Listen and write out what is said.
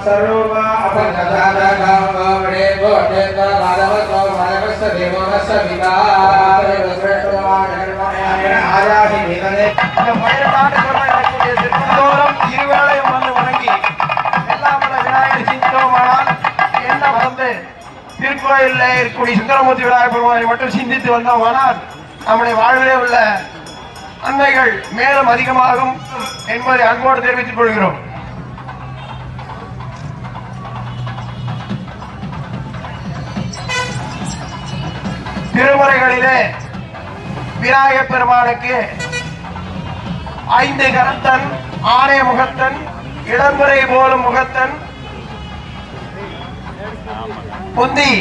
सर्वमा अपनदादागामणे गोटेता राधवतो मानवस्य देवस्य विदारवस्रेष्ठवाणर्मयाय आयाहि निदने இந்த 18 வருடம் நடக்கக்கூடிய திருத்தோறும் இருவேளையும் வந்து வணங்கி எல்லாமல விநாயகர் சிந்தித்தோமானால் என்ன வந்து திருக்கோயிலில் இருக்கக்கூடிய சுந்தரமூர்த்தி விநாயகர் பெருமானை மட்டும் சிந்தித்து வந்தோமானால் நம்முடைய வாழ்விலே உள்ள நன்மைகள் மேலும் அதிகமாகும் என்பதை அன்போடு தெரிவித்துக் கொள்கிறோம். திருமுறைகளிலே விநாயகர் பெருமானுக்கு 5 கரத்தன், ஆணை முகத்தன், இடம்புரை போலும் முகத்தன், புந்தி